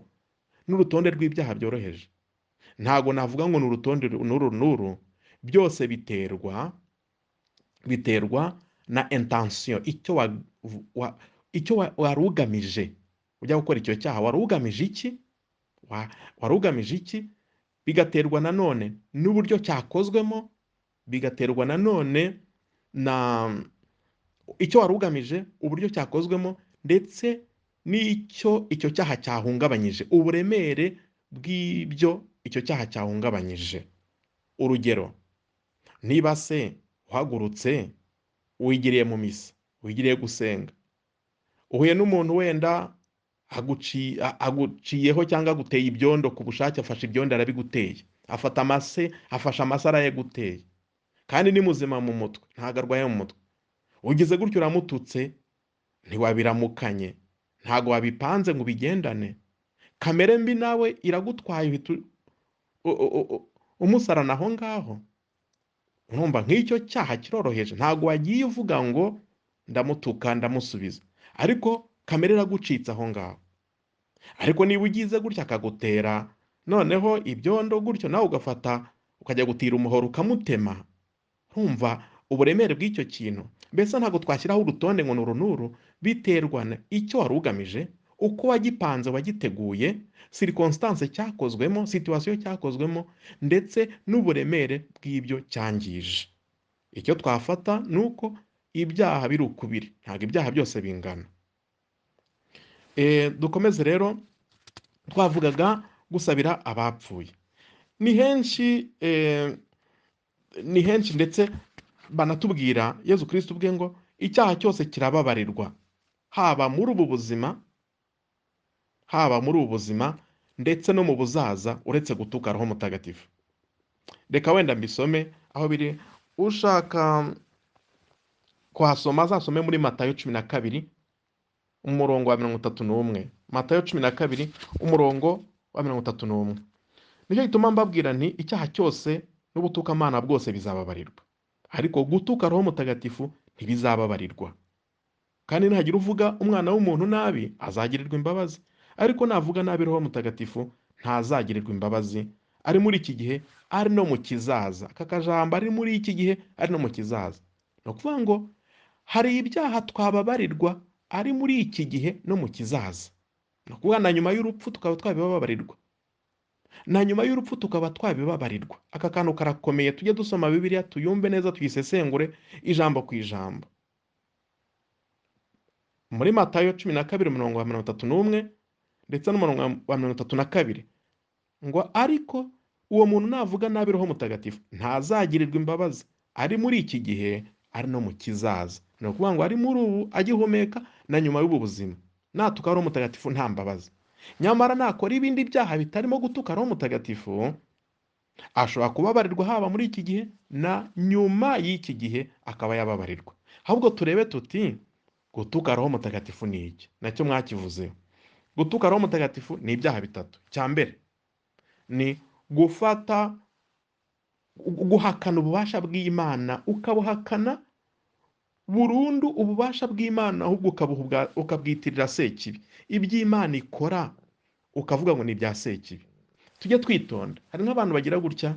n'urutonde rw'ibyaha byoroheje? Ntago navuga ngo ni urutonde nuru, byose biterwa na intention, icyo wari ugamije ujya gukora icyo cyaha. Wari ugamije iki? Bigaterwa nanone n'uburyo cyakozwemo, bigaterwa nanone na icyo wari ugamije, uburyo cyakozwemo, ndetse n'icyo icyo cyaha cyahungabanyije, uburemere bw'ibyo icyo cyaha cyahungabanyije. Urugero, niba se uhagurutse wigiriye mu misa, wigiriye gusenga, uhuye n'umuntu wenda aguciyeho cyangwa aguteye ibyondo ku bushake, afashe ibyondo arabiguteye, afashe amase arayaguteye, kandi ni muzima mu mutwe, ntago arwaye mu mutwe. Ugize gutyo uramututse, ntiwabiramukanye, ntago wabipanze ngo bigendane. Kamere mbi nawe iragutwaye, umusarana aho ngaho. Urumva nk'icyo cyaha kiroroheje, ntago wagiye uvuga ngo ndamutuka ndamusubiza, ariko kamere iragucitse aho ngaho. Ariko niba ugize gutya akagutera noneho ibyondo gutyo, nawe ugafata ukajya gutira umuhoro ukamutema, urumva uburemere bw'icyo kintu. Mbese ntago twashyiraho urutonde ngo nuru, biterwa icyo wari ugamije, uko wagipanze, wagiteguye, circonstance cyakozwemo, situation cyakozwemo, ndetse n'uburemere bw'ibyo cyangije. Icyo twafata nuko ibyaha biri ukubiri, ntago ibyaha byose bingana. Dukomeze rero, twavugaga gusabira abapfuye. Ni henshi ndetse banatubwira Yezu Kristo ubwe ngo icyaha cyose kirababarirwa, haba muri ubu buzima ndetse no mu buzaza, uretse gutuka Roho Mutagatifu. Reka wenda mbisome aho biri, ushaka kuhasoma azasome muri Matayo 12 umurongo wa 31. Matayo 12 umurongo wa 31. Nicyo gituma mbabwira nti icyaha cyose n'ubutukamana bwose bizababarirwa, ariko gutuka Roho Mutagatifu ntibizababarirwa. Kandi nagira uvuga umwana w'umuntu nabi azagirirwa imbabazi, ariko navuga nabi Roho Mutagatifu ntazagirirwa imbabazi ari muri iki gihe, ari no mu kizaza. Aka kajambo ari muri iki gihe, ari no mu kizaza, ni ukuvuga ngo hari ibyaha twababarirwa ari muri iki gihe no mu kizaza. Ni ukuvuga na nyuma y'urupfu tukaba twabibabarirwa, na nyuma y'urupfu tukaba twabibabarirwa. Aka kantu karakomeye, tujye dusoma Bibiliya tuyumve neza, tuyisesengure ijambo ku ijambo. Muri Matayo 12:31 ndetse n'umurongo wa 32 ngo ariko uwo muntu navuga nabi Roho Mutagatifu ntazagirirwa imbabazi ari muri iki gihe, ari no mu kizaza. Ni ukuvuga ngo ari muri ubu agihumeka na nyuma y'ubu buzima natuka Roho Mutagatifu nta mbabazi. Nyamara nakora ibindi byaha bitarimo gutuka Roho Mutagatifu, ashobora kubabarirwa haba muri iki gihe na nyuma y'iki gihe akaba yababarirwa. Ahubwo turebe tuti gutuka Roho Mutagatifu ni iki? Nacyo mwakivuzeho. Gutuka Roho Mutagatifu ni ibyaha bitatu. Icya mbere ni guhakana ububasha bw'Imana, ukabuhakana burundu ububasha bw'Imana, ahubwo ukabwitirira Sekibi. Iby'Imana ikora ukavuga ngo ni ibya Sekibi. Tujye twitonda. Hari nk'abantu bagira gutya,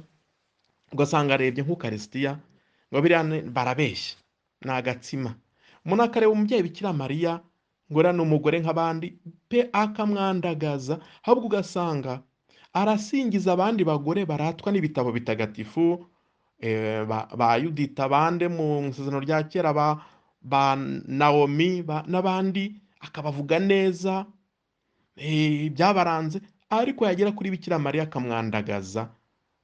ugasanga arebye nk'Ukarisitiya ngo biriya barabeshya, ni agatsima. Umuntu akareba umubyeyi Bikira Mariya ngo uriya ni umugore nk'abandi pe, akamwandagaza. Ahubwo ugasanga arasingiza abandi bagore baratwa n'ibitabo bitagatifu, ba Yudita bande mu isezerano rya kera, ba Naomi n'abandi, akabavuga neza byabaranze, ariko yagera kuri Bikira Mariya akamwandagaza.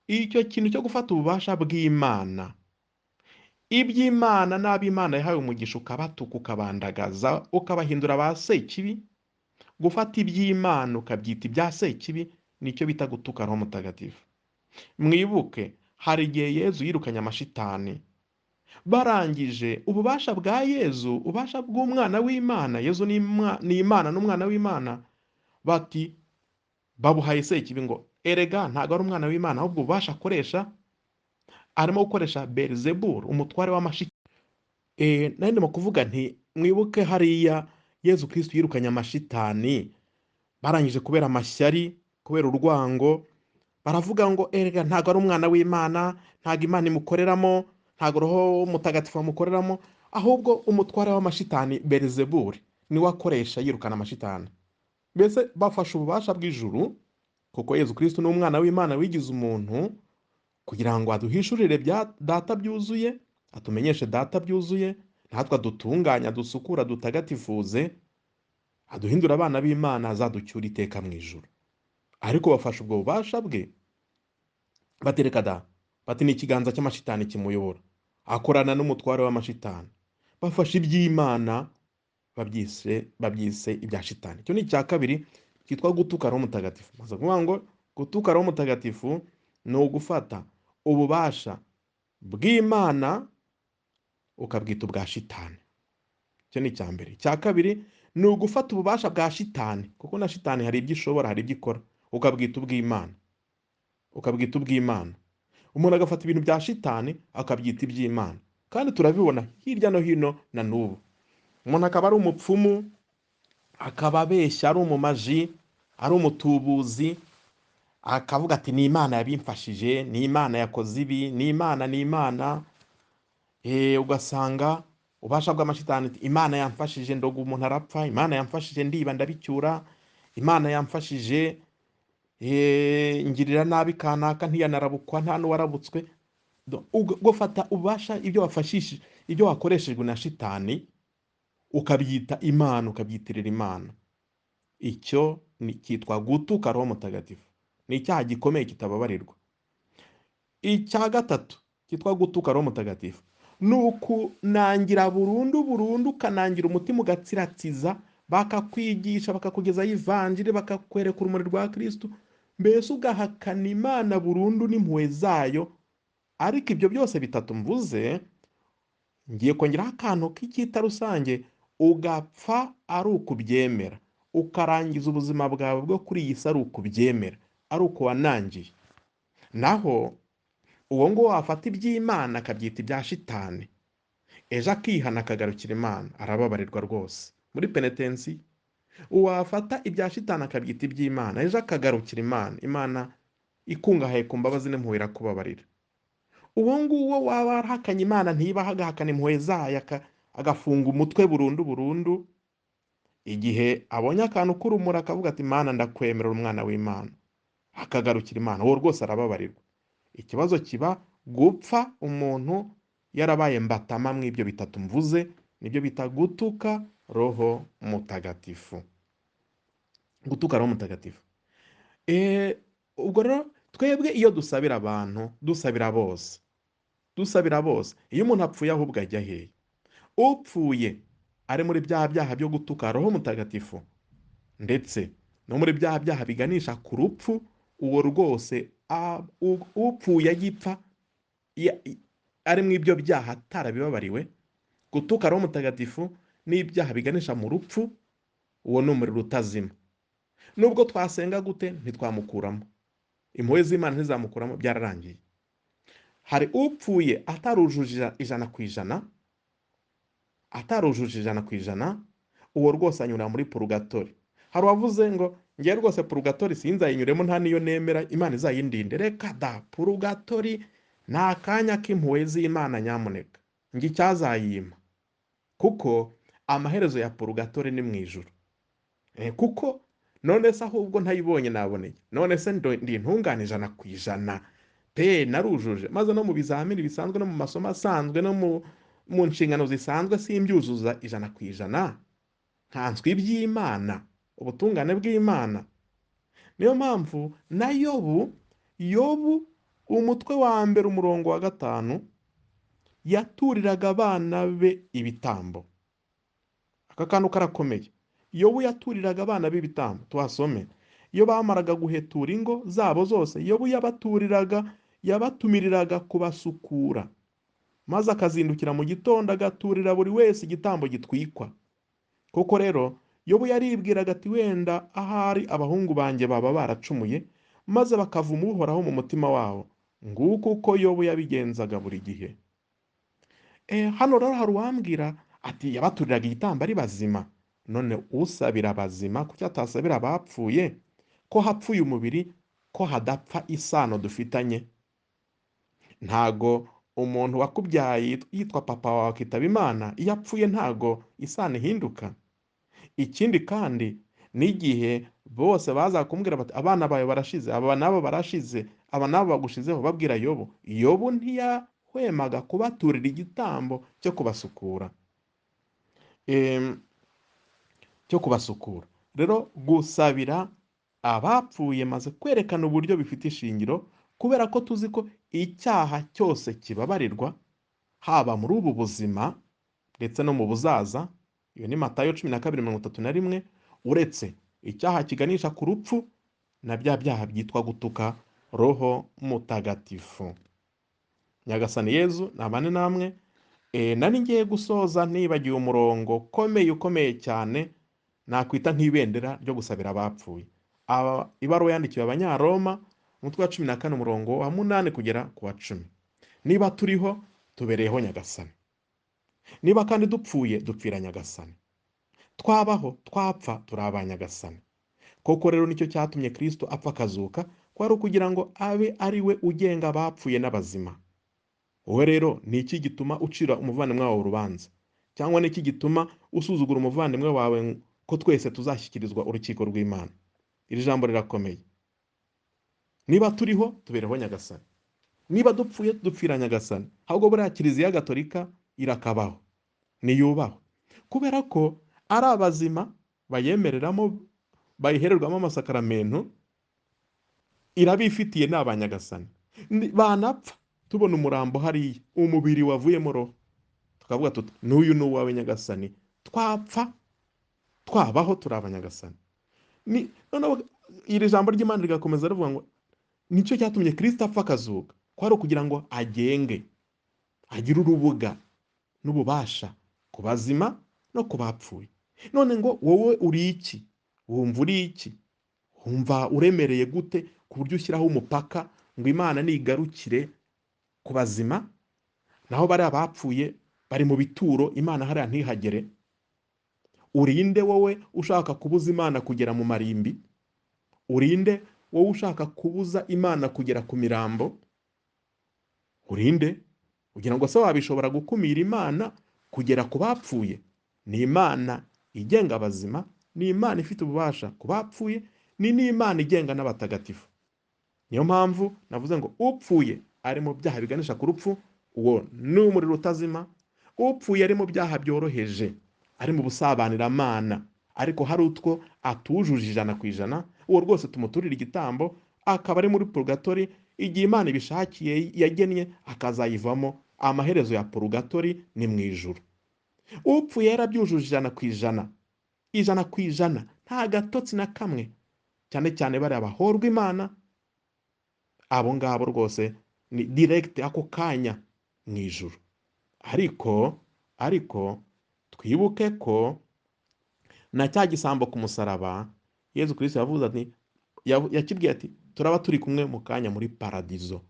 Icyo kintu cyo gufata ububasha bw'Imana, iby'Imana n'ab'Imana yahawe umugisha, ukabatuka, ukabandagaza, ukabahindura ba Sekibi. Gufata iby'Imana ukabyita ibya Sekibi nicyo bita gutuka Roho Mutagatifu. Mwibuke hari igihe Yezu yirukanye amashitani, barangije ububasha bwa Yezu, ububasha bw'umwana w'Imana, Yezu ni Imana n'umwana w'Imana, bati babuhaye Sekibi ngo erega ntabwo ari umwana w'Imana, ahubwo ububasha akoresha arimo gukoresha Belzebul, umutware w'amashitani. Nari ndimo kuvuga nti mwibuke hariya Yezu Kristo yirukanye amashitani, barangije kubera amashyari, kubera urwango, baravuga ngo erega ntabwo ari umwana w'Imana, ntabwo Imana imukoreramo, ntabwo Roho Mutagatifu amukoreramo, ahubwo umutware w'amashitani Belzebul niwe akoresha yirukana amashitani. Mbese bafashe ububasha bw'ijuru, kuko Yezu Kristo ni umwana w'Imana wigize umuntu, kugira ngo aduhishurire bya data byuzuye, atumenyeshe data byuzuye, natwe adutunganya, dusukura, dutagatifuze, aduhindura abana b'Imana, azaducyura iteka mu ijuru. Ariko bafashe ubwo bubasha bwe, batereka da, bati ni ikiganza cy'amashitani kimuyobora, akorana n'umutware w'amashitani. Bafashe iby'Imana babyise ibya shitani. Icyo ni icya kabiri cyitwa gutuka Roho Mutagatifu. Maze kuvuga ngo gutuka Roho Mutagatifu ni ugufata ububasha bw'Imana ukabwita ubwa shitani. Icyo ni icya mbere. Icya kabiri ni ugufata ububasha bwa shitani, kuko na shitani hari ibyo ishobora, hari ibyo ikora, ukabwita ubw'Imana, ukabwita ubw'Imana. Umuntu agafata ibintu bya shitani akabyita iby'Imana, kandi turabibona hirya no hino na n'ubu. Umuntu akaba ari umupfumu, akaba abeshya, ari umumaji, ari umutubuzi, akavuga ati ni Imana yabimfashije, ni Imana yakoze ibi, ni Imana. Ugasanga ubasha bw'amashitani, Imana yamfashije ndoga umuntu arapfa, Imana yamfashije ndiba ndabicyura, Imana yamfashije ngirira nabi kanaka ntiyanarabukwa, nta n'uwarabutswe. Gufata ubasha ibyo wafashishije, ibyo wakoreshejwe na shitani, ukabyita Imana, ukabyitirira Imana. Icyo cyitwa gutuka Roho Mutagatifu. Ni icyaha gikomeye kitababarirwa. Icya gatatu cyitwa gutuka Roho Mutagatifu ni ukunangira burundu, ukanangira umutima, ugatsiratiza, bakakwigisha, bakakugezaho ivanjiri, bakakwereka urumuri rwa Kristo, mbese ugahakana Imana burundu n'impuhwe zayo. Ariko ibyo byose bitatu mvuze, ngiye kongeraho akantu k'icyita rusange, ugapfa ari ukubyemera, ukarangiza ubuzima bwawe bwo kuri iyi si ari ukubyemera, ari uko wanangiye. Naho uwo ngo wafata iby'Imana akabyita ibya shitani, ejo akihana akagarukira Imana, arababarirwa rwose. Muri penetensi uwafata ibya shitani akabyita iby'Imana ejo akagarukira Imana, Imana ikungahaye ku mbabazi n'impuhwe irakubabarira. Uwo nguwo waba warahakanye Imana ntibaha, agahakana impuhwe zayo, agafunga umutwe burundu burundu, igihe abonye akantu k'urumuri akavuga ati Imana ndakwemerera umwana w'Imana, akagarukira Imana, uwo rwose arababarirwa. Ikibazo kiba gupfa umuntu yarabaye mbatama mw'ibyo bitatu mvuze, nibyo bita gutuka Roho Mutagatifu. Gutuka Roho Mutagatifu. Ubwo rero twebwe iyo dusabira abantu, dusabira bose, iyo umuntu apfuye ahubwo ajya hehe? Upfuye ari muri bya byaha byo gutuka Roho Mutagatifu ndetse no muri bya byaha biganisha ku rupfu, uwo rwose upfuye agipfa ari mu ibyo byaha atarabibabariwe, gutuka Roho Mutagatifu n'ibyaha biganisha mu rupfu, uwo ni umuriro utazima. Nubwo twasenga gute ntitwamukuramo, impuhwe z'Imana ntizamukuramo, byararangiye. Hari upfuye atarujuje ijana ku ijana, uwo rwose anyura muri purugatori. Hari uwavuze ngo ngiye rwose purugatori sinzayinyuremo, nta niyo nemera, Imana izayindinde. Reka da, purugatori ni akanya k'impuhwe z'Imana nyamuneka, njye icyazayima, kuko amaherezo ya purugatori ni mu ijuru. Kuko none se ahubwo ntayibonye naboneye, none se ndi intungane 100% pe narujuje, maze no mu bizamini bisanzwe no mu masomo asanzwe no mu nshingano zisanzwe simbyuzuza 100%, nkanswe iby'Imana, ubutungane bw'Imana. Niyo mpamvu na Yobu umutwe wa mbere umurongo wa 5 yaturiraga abana be ibitambo. Aka kantu karakomeye. Yobu yaturiraga abana be ibitambo. Tuhasome. Iyo bamaraga guhetura ingo zabo zose, Yobu yabatumiriraga kubasukura, maze akazindukira mu gitondo agaturira buri wese igitambo gitwikwa. Koko rero Yobu yaribwiraga ati wenda ahari abahungu banjye baba baracumuye, maze bakavuma Uhoraho mu mutima wabo. Nguko uko Yobu yabigenzaga buri gihe. Hano rero hari uwambwira ati yabaturiraga igitambo ari bazima. None usabira abazima kuki atasabira abapfuye? Ko hapfuye umubiri, ko hadapfa isano dufitanye. Ntago umuntu wakubyaye yitwa papa wawe akitaba Imana, iyo apfuye ntago isano ihinduka. Ikindi kandi n'igihe bose bazakumbwira bati abana bawe barashize, aba nabo barashize, aba nabo bagushizeho, babwira Yobu ntiyahwemaga kubaturira igitambo cyo kubasukura. Rero gusabira abapfuye maze kwerekana uburyo bifite ishingiro, kubera ko tuzi ko icyaha cyose kibabarirwa, haba muri ubu buzima ndetse no mu buzaza. Iyo ni Matayo 12:31, uretse icyaha kiganisha ku rupfu na bya byaha byitwa gutuka Roho Mutagatifu. Nyagasani Yezu nabane namwe. Nari ngiye gusoza nibagiwe umurongo ukomeye cyane nakwita nk'ibendera ryo gusabira abapfuye. Ibaruwa yandikiwe Abanyaroma, umutwe wa 14 umurongo wa 8 kugera ku wa 10. Niba turiho tubereyeho Nyagasani, niba kandi dupfuye dupfira Nyagasani, twabaho twapfa turi aba Nyagasani. Koko rero nicyo cyatumye Kristo apfa akazuka, kwari ukugira ngo abe ari we ugenga abapfuye n'abazima. Wowe rero ni iki gituma ucira umuvandimwe wawe urubanza? Cyangwa ni iki gituma usuzugura umuvandimwe wawe ko twese tuzashyikirizwa urukiko rw'Imana? Iri jambo rirakomeye. Niba turiho tubereho Nyagasani, niba dupfuye dupfira Nyagasani. Ahubwo buriya Kiliziya Gatolika irakabaho, niyubahwe, kubera ko ari abazima bayemereramo, bayihererwamo amasakaramentu, irabifitiye n'abanyagasani. Banapfa tubona umurambo hariya, umubiri wavuyemo roho, tukavuga tuti n'uyu ni uwawe Nyagasani. Twapfa twabaho turi abanyagasani. Noneho iri jambo ry'Imana rigakomeza rivuga ngo nicyo cyatumye Kristo apfa akazuka, kwari ukugira ngo agenge, agire urubuga n'ububasha ku bazima no ku bapfuye. None ngo wowe uri iki? Wumva uri iki? Wumva uremereye gute ku buryo ushyiraho umupaka ngo Imana nigarukire ku bazima, naho bari abapfuye bari mu bituro, Imana hariya ntihagere? urinde wowe ushaka kubuza Imana kugera mu marimbi? Urinde wowe ushaka kubuza Imana kugera ku mirambo? Urinde? Ugira ngo se wabishobora gukumira Imana kugera ku bapfuye? Ni Imana igenga abazima, ni Imana ifite ububasha ku bapfuye, ni n'Imana igenga n'abatagatifu. Niyo mpamvu navuze ngo upfuye ari mu byaha biganisha ku rupfu, uwo ni umuriro utazima. Upfuye ari mu byaha byoroheje, ari mu busabaniramana, ariko hari utwo atujuje 100%, uwo rwose tumuturira igitambo, akaba ari muri purgatori. Igihe Imana ibishakiye yagennye akazayivamo, amaherezo ya purgatori ni mu ijuru. Upfuye yarabyujuje 100%, 100%, nta gatotsi na kamwe, cyane cyane bariya bahorwa Imana, abo ngabo rwose ni direct ako kanya mu ijuru. Ariko twibuke ko na cya gisambo ku musaraba Yezu Kristo yavuze ati, yakibwiye ati turaba turi kumwe mu kanya muri paradizo.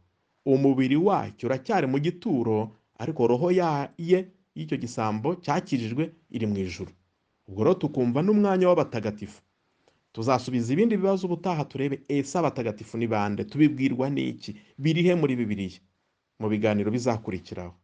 Umubiri wacyo uracyari mu gituro, ariko roho ye y'icyo gisambo cyakijijwe iri mu ijuru. Ubwo rero tukumva n'umwanya w'abatagatifu. Tuzasubiza ibindi bibazo ubutaha, turebe ese abatagatifu ni bande, tubibwirwa n'iki, birihe muri Bibiliya, mu biganiro bizakurikiraho.